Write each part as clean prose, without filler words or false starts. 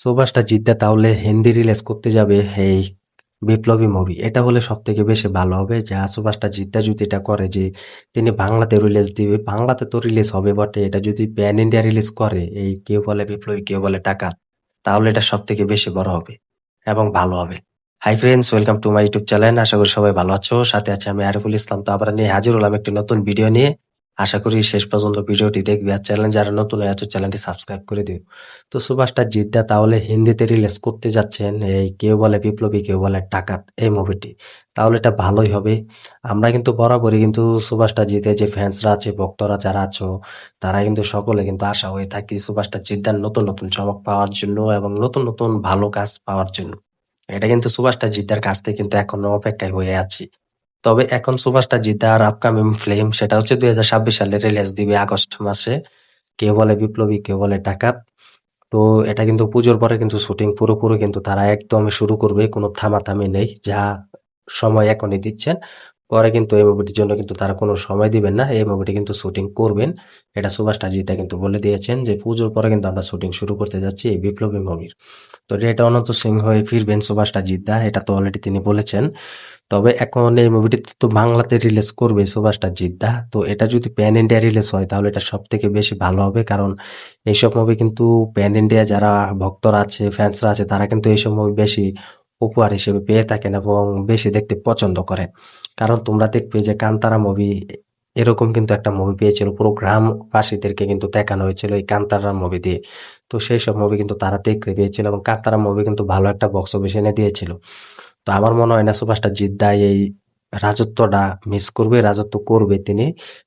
সুভাষটা জিদ্দা তাহলে হিন্দি রিলিজ করতে যাবে এই বিপ্লবী মুভি। এটা হলে সবথেকে বেশি ভালো হবে। যা সুভাষটা জিদ্দা যদি এটা করে যে তিনি বাংলাতে রিলিজ দিবে, বাংলাতে তো রিলিজ হবে বটে, এটা যদি প্যান ইন্ডিয়া রিলিজ করে এই কেউ বলে বিপ্লবী কেউ বলে ডাকাত, তাহলে এটা সবথেকে বেশি বড় হবে এবং ভালো হবে। Hi friends, welcome to my YouTube channel. আশা করি সবাই ভালো আছো। সাথে আছে আমি আরিফুল ইসলাম। তো আবার নিয়ে হাজির হলাম একটি নতুন ভিডিও নিয়ে। আশা করি শেষ পর্যন্ত ভিডিওটি দেখবে। আর চ্যানেল যারা নতুন হয়ে আছো চ্যানেলটি সাবস্ক্রাইব করে দিও। তো সুভাষটা জিদ্দা তাহলে হিন্দিতে রিলিজ করতে যাচ্ছেন এই কেউ বলে বিপ্লবী কেউ বলে ডাকাত এই মুভিটি। তাহলে এটা ভালোই হবে। আমরা কিন্তু বরাবরই কিন্তু সুভাষটা জিতের যে ফ্যান্সরা আছে, ভক্তরা যারা আছো, তারা কিন্তু সকলে কিন্তু আশা হয়ে থাকি সুভাষটা জিদ্দার নতুন নতুন চমক পাওয়ার জন্য এবং নতুন নতুন ভালো কাজ পাওয়ার জন্য। এটা কিন্তু সুভাষটা জিদ্দার কাছ থেকে কিন্তু এখনো অপেক্ষায় হয়ে আছি। তবে এখন সুভাষটা জিদ্দার আপকামিং ফিল্ম সেটা হচ্ছে 2026 সালে রিলিজ দিবে আগস্ট মাসে। কেউ বলে বিপ্লবী কেউ বলে ডাকাত। তো এটা কিন্তু পুজোর পরে কিন্তু শুটিং পুরোপুরি কিন্তু তারা একদমই শুরু করবে, কোনো থামাথামি নেই। যা সময় এখনই দিচ্ছেন, পরে কিন্তু এই মুভিটির জন্য কিন্তু তারা কোনো সময় দিবেন না। এই মুভিটি কিন্তু শুটিং করবেন, এটা সুভাষ টাজিটা কিন্তু বলে দিয়েছেন যে পুজোর পরে কিন্তু আমরা শুটিং শুরু করতে যাচ্ছি এই বিপ্লবী মুভির। তো এটা অনন্ত সিংহ হয়ে ফিরবেন সুভাষ টাজিদা, এটা তো অলরেডি তিনি বলেছেন। তবে এখন এই মুভিটি তো বাংলাতে রিলিজ করবে সুভাষটা জিদ্দা। তো এটা যদি প্যান ইন্ডিয়া রিলিজ হয় তাহলে এটা সব থেকে বেশি ভালো হবে, কারণ এইসব মুভি কিন্তু প্যান ইন্ডিয়া যারা ভক্তরা আছে, ফ্যান্সরা আছে, তারা কিন্তু এইসব মুভি বেশি উপহার হিসেবে পেয়ে থাকেন এবং বেশি দেখতে পছন্দ করেন। কারণ তোমরা দেখবে যে কান্তারা মুভি এরকম কিন্তু একটা মুভি পেয়েছিল, পুরো গ্রামবাসীদেরকে কিন্তু দেখানো হয়েছিল এই কান্তারা মুভি দিয়ে। তো সেই সব মুভি কিন্তু তারা দেখতে পেয়েছিল এবং কান্তারা মুভি কিন্তু ভালো একটা বক্স অফিস এনে দিয়েছিল। তো আমার মনে হয় না সুভাষটা জিদ্দা এই রাজত্বটা মিস করবে, রাজত্ব করবে তিনি।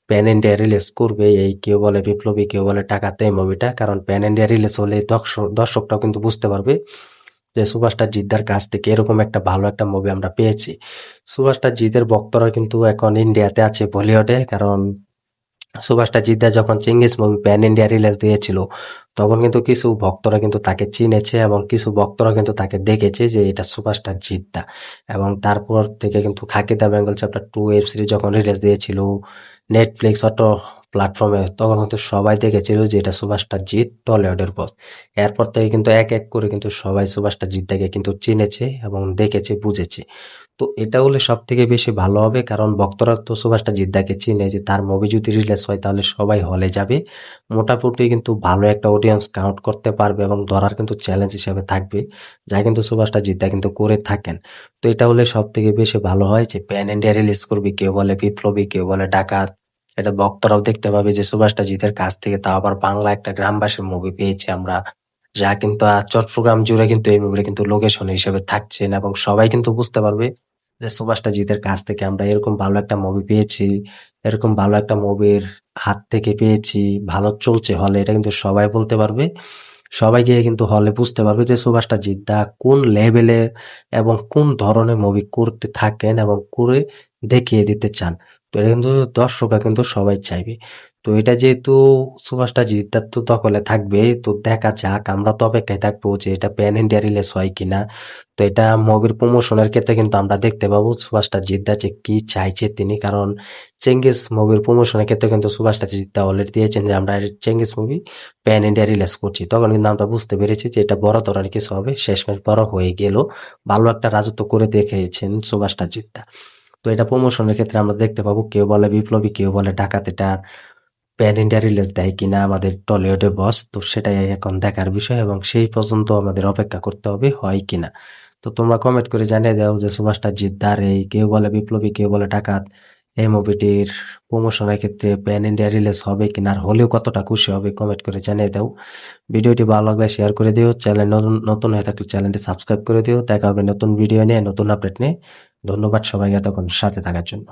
প্যান ইন্ডিয়া রিলিজ করবে এই কেউ বলে বিপ্লবী কেউ বলে টাকাতে এই মুভিটা, কারণ প্যান ইন্ডিয়া রিলিজ হলে দর্শকরাও কিন্তু বুঝতে পারবে যে সুভাষটা জিদ্দার কাছ থেকে এরকম একটা ভালো একটা মুভি আমরা পেয়েছি। সুভাষটা জিতের ভক্তরা কিন্তু এখন ইন্ডিয়াতে আছে বলিউডে, কারণ সুভাষটা জিদ্দা যখন Genghis movie pan India release দিয়েছিল তখন কিন্তু কিছু ভক্তরা কিন্তু তাকে চিনেছে এবং কিছু ভক্তরা কিন্তু তাকে দেখেছে যে এটা সুভাষটা জিদ্দা। এবং তারপর থেকে কিন্তু Khakee the Bengal chapter 2 web series যখন রিলিজ দিয়েছিল নেটফ্লিক্স অটো প্ল্যাটফর্মে, তখন কিন্তু সবাই দেখেছিল যে এটা সুভাষটা জিত টলিউডের বস। এরপর থেকে কিন্তু এক এক করে কিন্তু সবাই সুভাষটা জিদ্দাকে কিন্তু চিনেছে এবং দেখেছে, বুঝেছে। তো এটা হলে সব থেকে বেশি ভালো হবে, কারণ ভক্তরা তো সুভাষটা জিদ্দাকে চিনে যে তার মুভি যদি রিলিজ হয় তাহলে সবাই হলে যাবে। মোটামুটি কিন্তু ভালো একটা অডিয়েন্স কাউন্ট করতে পারবে এবং ধরার কিন্তু চ্যালেঞ্জ হিসেবে থাকবে, যা কিন্তু সুভাষটা জিদ্দা কিন্তু করে থাকেন। তো এটা হলে সব থেকে বেশি ভালো হয় যে প্যান ইন্ডিয়া রিলিজ করবে কেউ বলে বিপ্লবী কেউ বলে ডাকাত। এটা ভক্তরাও দেখতে পাবে যে সুভাষটা জিতের কাছ থেকে তাও আবার বাংলা একটা গ্রামবাসীর মুভি পেয়েছি আমরা, যা কিন্তু চট্টগ্রাম জুড়ে কিন্তু এই মুভিটা কিন্তু লোকেশন হিসেবে থাকছেন এবং সবাই কিন্তু বুঝতে পারবে যে সুভাষটা জিতের কাছ থেকে আমরা এরকম ভালো একটা মুভি পেয়েছি, এরকম ভালো একটা মুভির হাত থেকে পেয়েছি, ভালো চলছে হলে, এটা কিন্তু সবাই বলতে পারবে। সবাই গিয়ে কিন্তু হলে বুঝতে পারবে যে সুভাষটা জিদ্দা কোন লেভেলের এবং কোন ধরনের মুভি করতে থাকেন এবং করে দেখিয়ে দিতে চান। তো এটা কিন্তু দর্শকরা কিন্তু সবাই চাইবে। তো এটা যেহেতু সুভাষটা জিদ্দার তো দখলে থাকবে, তো দেখা যাক, আমরা তো অপেক্ষায় থাকবো যে এটা প্যান ইন্ডিয়া রিলিজ হয় কিনা। তো এটা মুভির প্রমোশনের ক্ষেত্রে কিন্তু আমরা দেখতে পাবো সুভাষটা জিদ্দা যে কি চাইছে তিনি, কারণ চেঙ্গিস মুভির প্রমোশনের ক্ষেত্রে কিন্তু সুভাষটা জিদ্দা অলরেডি দিয়েছেন যে আমরা Genghis movie pan India release করছি। তখন কিন্তু আমরা বুঝতে পেরেছি যে এটা বড় ধরনের কিছু হবে, শেষমেশ বড় হয়ে গেল, ভালো একটা রাজত্ব করে দেখিয়েছেন সুভাষটা জিদ্দা। তো এটা প্রমোশনের ক্ষেত্রে আমরা দেখতে পাবো কেউ বলে বিপ্লবী কেউ বলে ডাকাত এটা প্যান ইন্ডিয়া রিলিজ দেয় কিনা আমাদের টলিউডে বস। তো সেটাই এখন দেখার বিষয় এবং সেই পর্যন্ত আমাদের অপেক্ষা করতে হবে হয় কিনা। তো তোমরা কমেন্ট করে জানিয়ে দাও যে সুভাষটা জিদ্দার এই কেউ বলে বিপ্লবী কেউ বলে ডাকাত এই মুভিটির প্রমোশনের ক্ষেত্রে প্যান ইন্ডিয়া রিলিজ হবে কিনা, আর হলেও কতটা খুশি হবে কমেন্ট করে জানিয়ে দাও। ভিডিওটি ভালো লাগলে শেয়ার করে দিও, চ্যানেল নতুন হয়ে থাকলে চ্যানেলটি সাবস্ক্রাইব করে দিও। দেখা হবে নতুন ভিডিও নিয়ে, নতুন আপডেট নিয়ে। ধন্যবাদ সবাইকে এতক্ষণ সাথে থাকার জন্য।